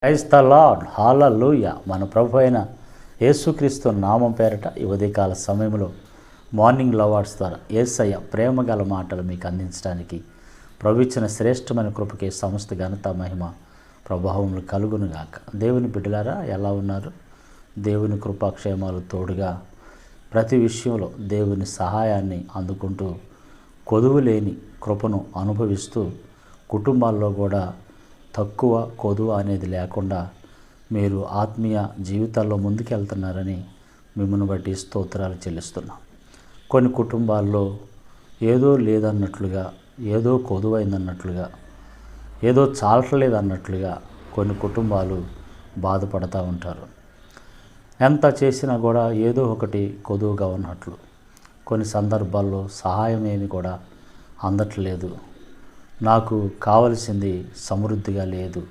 Praise the lord, హల్లెలూయా. మన ప్రభు అయిన యేసుక్రీస్తు నామం పేరట ఈ ఉదయకాల సమయంలో మార్నింగ్ లవర్స్ ద్వారా యేసయ్య ప్రేమ గల మాటలు మీకు అందించడానికి ప్రభు ఇచ్చిన శ్రేష్టమైన కృపకి సమస్త ఘనత మహిమ ప్రభావములు కలుగునుగాక. దేవుని బిడ్డలారా, ఎలా ఉన్నారు? దేవుని కృపాక్షేమాలు తోడుగా ప్రతి విషయంలో దేవుని సహాయాన్ని అందుకుంటూ కొదువు లేని కృపను అనుభవిస్తూ కుటుంబాల్లో కూడా తక్కువ కొదువ అనేది లేకుండా మీరు ఆత్మీయ జీవితాల్లో ముందుకెళ్తున్నారని మిమ్మల్ని బట్టి స్తోత్రాలు చెల్లిస్తున్నాం. కొన్ని కుటుంబాల్లో ఏదో లేదన్నట్లుగా, ఏదో కొదువైందన్నట్లుగా, ఏదో చాలట్లేదన్నట్లుగా కొన్ని కుటుంబాలు బాధపడతా ఉంటారు. ఎంత చేసినా కూడా ఏదో ఒకటి కొదువుగా ఉన్నట్లు, కొన్ని సందర్భాల్లో సహాయం ఏమి కూడా అందట్లేదు, నాకు కావలసింది సమృద్ధిగా లేదు,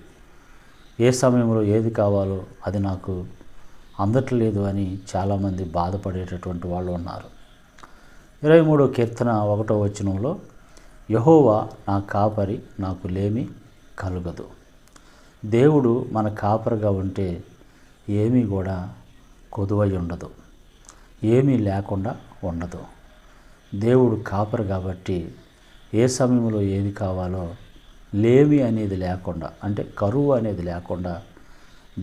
ఏ సమయంలో ఏది కావాలో అది నాకు అందట్లేదు అని చాలామంది బాధపడేటటువంటి వాళ్ళు ఉన్నారు. 23వ కీర్తన 1వ వచనంలో, యెహోవా నా కాపరి, నాకు లేమి కలుగదు. దేవుడు మన కాపరిగా ఉంటే ఏమీ కూడా కొదువై ఉండదు, ఏమీ లేకుండా ఉండదు. దేవుడు కాపరి కాబట్టి ఏ సమయంలో ఏది కావాలో లేమి అనేది లేకుండా, అంటే కరువు అనేది లేకుండా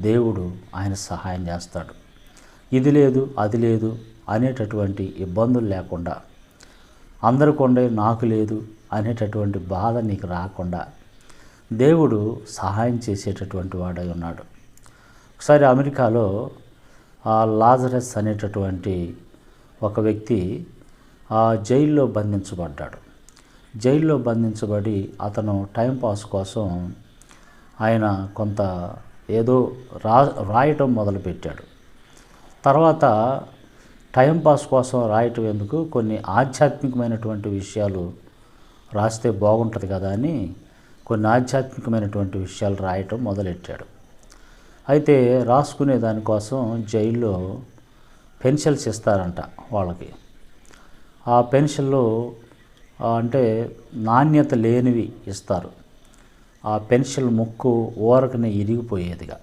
దేవుడు ఆయన సహాయం చేస్తాడు. ఇది లేదు అది లేదు అనేటటువంటి ఇబ్బందులు లేకుండా, అందరికి ఉండే నాకు లేదు అనేటటువంటి బాధ నీకు రాకుండా దేవుడు సహాయం చేసేటటువంటి వాడై ఉన్నాడు. ఒకసారి అమెరికాలో లాజరస్ అనేటటువంటి ఒక వ్యక్తి జైల్లో బంధించబడ్డాడు. జైల్లో బంధించబడి అతను టైంపాస్ కోసం ఆయన కొంత ఏదో రాయటం మొదలుపెట్టాడు. తర్వాత టైంపాస్ కోసం రాయటం ఎందుకు, కొన్ని ఆధ్యాత్మికమైనటువంటి విషయాలు రాస్తే బాగుంటుంది కదా అని కొన్ని ఆధ్యాత్మికమైనటువంటి విషయాలు రాయటం మొదలెట్టాడు. అయితే రాసుకునే దానికోసం జైల్లో పెన్సిల్స్ ఇస్తారంట వాళ్ళకి. ఆ పెన్సిల్లో అంటే నాణ్యత లేనివి ఇస్తారు. ఆ పెన్సిల్ ముక్కు ఊరకనే ఇరిగిపోయేదిగా.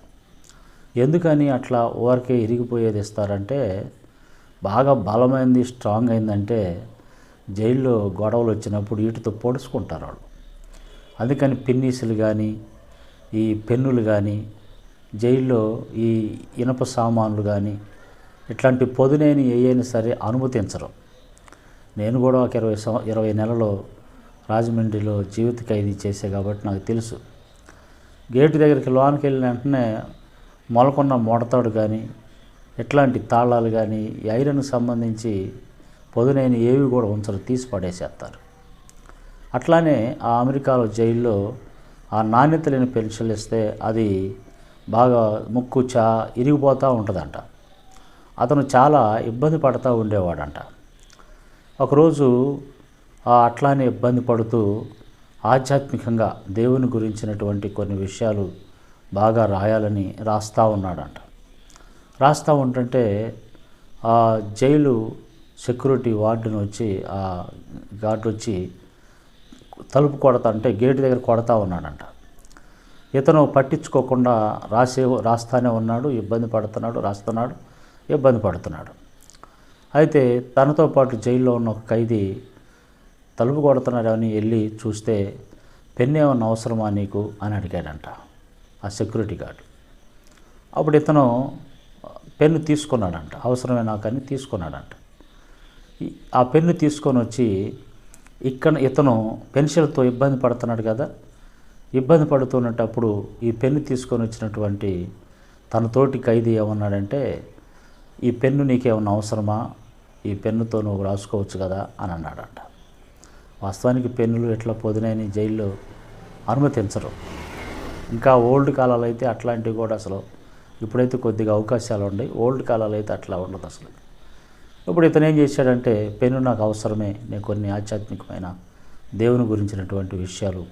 ఎందుకని అట్లా ఊరకే ఇరిగిపోయేది ఇస్తారంటే, బాగా బలమైంది స్ట్రాంగ్ అయిందంటే జైల్లో గొడవలు వచ్చినప్పుడు వీటితో పొడుచుకుంటారు వాళ్ళు. అందుకని పిన్నీసులు కానీ, ఈ పెన్నులు కానీ, జైల్లో ఈ ఇనప సామాన్లు కానీ, ఇట్లాంటి పొదునైన ఏయైనా సరే అనుమతించరు. నేను కూడా ఒక 20 నెలలో రాజమండ్రిలో జీవిత ఖైదీ చేసే కాబట్టి నాకు తెలుసు. గేటు దగ్గరికి లోనికి వెళ్ళిన వెంటనే మొలకొన్న మొడతాడు కానీ, ఎట్లాంటి తాళాలు కానీ, ఐరన్కి సంబంధించి పొదునైన ఏవి కూడా ఉంచరు, తీసి పడేసేస్తారు. అట్లానే ఆ అమెరికాలో జైల్లో ఆ నాణ్యత లేని పెన్సిల్ ఇస్తే అది బాగా ముక్కు ఇరిగిపోతూ ఉంటుందంట. అతను చాలా ఇబ్బంది పడుతూ ఉండేవాడంట. ఒకరోజు అట్లానే ఇబ్బంది పడుతూ ఆధ్యాత్మికంగా దేవుని గురించినటువంటి కొన్ని విషయాలు బాగా రాయాలని రాస్తూ ఉన్నాడంట. రాస్తూ ఉంటుంటే ఆ జైలు సెక్యూరిటీ వార్డుని వచ్చి, ఆ గార్డు వచ్చి తలుపు కొడతా అంటే గేటు దగ్గర కొడతా ఉన్నాడంట. ఇతను పట్టించుకోకుండా రాస్తానే ఉన్నాడు, ఇబ్బంది పడుతున్నాడు, రాస్తున్నాడు, ఇబ్బంది పడుతున్నాడు. అయితే తనతో పాటు జైల్లో ఉన్న ఒక ఖైదీ తలుపు కొడుతున్నాడని వెళ్ళి చూస్తే, పెన్ను ఏమన్నా అవసరమా నీకు అని అడిగాడంట ఆ సెక్యూరిటీ గార్డు. అప్పుడు ఇతను పెన్ను తీసుకున్నాడంట, అవసరమే నాకని తీసుకున్నాడంట. ఆ పెన్ను తీసుకొని వచ్చి ఇతను పెన్సిల్తో ఇబ్బంది పడుతున్నాడు కదా, ఇబ్బంది పడుతున్నప్పుడు ఈ పెన్ను తీసుకొని వచ్చినటువంటి తన తోటి ఖైదీ ఏమన్నాడంటే, ఈ పెన్ను నీకేమన్నా అవసరమా, ఈ పెన్నుతో నువ్వు రాసుకోవచ్చు కదా అని అన్నాడంట. వాస్తవానికి పెన్నులు ఎట్లా పొదినైన జైల్లో అనుమతించరు. ఇంకా ఓల్డ్ కాలాలు అయితే అట్లాంటివి కూడా అసలు, ఇప్పుడైతే కొద్దిగా అవకాశాలు ఉన్నాయి, ఓల్డ్ కాలాలు అయితే అట్లా ఉండదు అసలు. ఇప్పుడు ఇతను ఏం చేశాడంటే, పెన్ను నాకు అవసరమే, నేను కొన్ని ఆధ్యాత్మికమైన దేవుని గురించినటువంటి విషయాలు,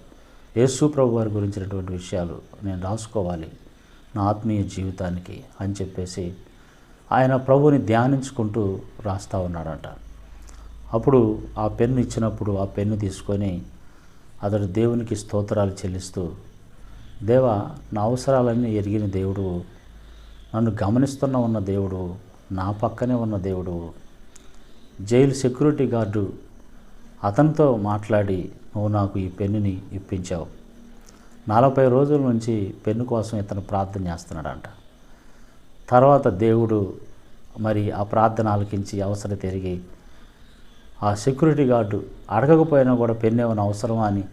యేసు ప్రభు వారి గురించినటువంటి విషయాలు నేను రాసుకోవాలి నా ఆత్మీయ జీవితానికి అని చెప్పేసి ఆయన ప్రభుని ధ్యానించుకుంటూ రాస్తూ ఉన్నాడంట. అప్పుడు ఆ పెన్ను ఇచ్చినప్పుడు ఆ పెన్ను తీసుకొని అతడు దేవునికి స్తోత్రాలు చెల్లిస్తూ దేవా, నా అవసరాలన్నీ ఎరిగిన దేవుడు, నన్ను గమనిస్తున్న ఉన్న దేవుడు, నా పక్కనే ఉన్న దేవుడు. జైలు సెక్యూరిటీ గార్డు అతనితో మాట్లాడి నువ్వు నాకు ఈ పెన్నుని ఇప్పించావు. 40 రోజుల నుంచి పెన్ను కోసం ఇతను ప్రార్థన చేస్తున్నాడంట. తర్వాత దేవుడు మరి ఆ ప్రార్థన ఆలకించి అవసరం తిరిగి ఆ సెక్యూరిటీ గార్డు అడగకపోయినా కూడా పెన్ను ఏమైనా అవసరమా అని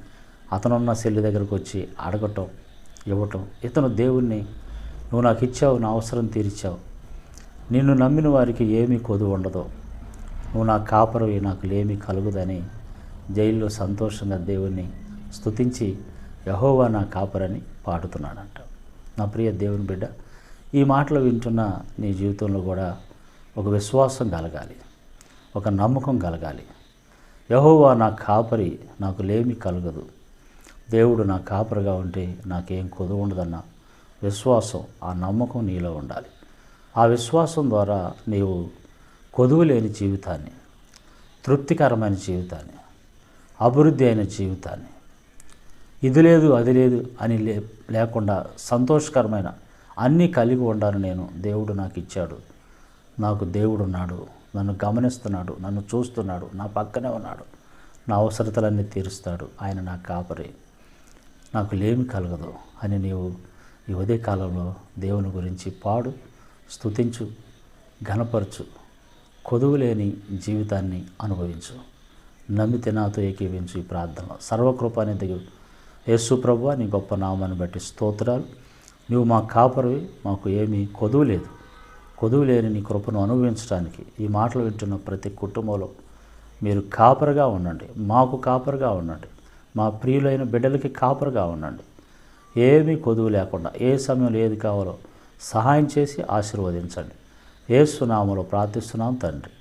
అతనున్న సెల్లి దగ్గరకు వచ్చి అడగటం, ఇవ్వటం. ఇతను దేవుణ్ణి, నువ్వు నాకు ఇచ్చావు, నా అవసరం తీర్చావు, నిన్ను నమ్మిన వారికి ఏమీ కొదువు ఉండదు, నువ్వు నా కాపరవి, నాకు లేమి కలుగుదని జైల్లో సంతోషంగా దేవుణ్ణి స్తుతించి యెహోవా నా కాపరని పాడుతున్నాడంట. నా ప్రియ దేవుని బిడ్డ, ఈ మాటలు వింటున్న నీ జీవితంలో కూడా ఒక విశ్వాసం కలగాలి, ఒక నమ్మకం కలగాలి. యెహోవా నా కాపరి, నాకు లేమి కలగదు, దేవుడు నా కాపరిగా ఉంటే నాకేం కొదువు ఉండదన్న విశ్వాసం, ఆ నమ్మకం నీలో ఉండాలి. ఆ విశ్వాసం ద్వారా నీవు కొదువు లేని జీవితాన్ని, తృప్తికరమైన జీవితాన్ని, అభివృద్ధి అయిన జీవితాన్ని, ఇది లేదు అది లేదు అని లేకుండా సంతోషకరమైన అన్నీ కలిగి ఉండాలని నేను, దేవుడు నాకు ఇచ్చాడు, నాకు దేవుడు ఉన్నాడు, నన్ను గమనిస్తున్నాడు, నన్ను చూస్తున్నాడు, నా పక్కనే ఉన్నాడు, నా అవసరతలన్నీ తీరుస్తాడు, ఆయన నా కాపరి, నాకు లేమి కలగదు అని నీవు ఈ ఉదయకాలంలో దేవుని గురించి పాడు, స్తుతించు, ఘనపరచు, కొదువులేని జీవితాన్ని అనుభవించు. నమ్మితే నాతో ఏకీవించు ఈ ప్రార్థన. సర్వకృపానిధియు యేసు ప్రభువా, నీ గొప్ప నామాన్ని బట్టి స్తోత్రాలు. నువ్వు మా కాపరివి, మాకు ఏమీ కొదువు లేదు. కొదువు లేని నీ కృపను అనుభవించడానికి ఈ మాటలు వింటున్న ప్రతి కుటుంబంలో మీరు కాపరిగా ఉండండి, మాకు కాపరిగా ఉండండి, మా ప్రియులైన బిడ్డలకి కాపరిగా ఉండండి. ఏమీ కొదువు లేకుండా ఏ సమయంలో ఏది కావాలో సహాయం చేసి ఆశీర్వదించండి. యేసు నామములో ప్రార్థిస్తున్నాం తండ్రి.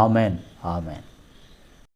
Amen, amen.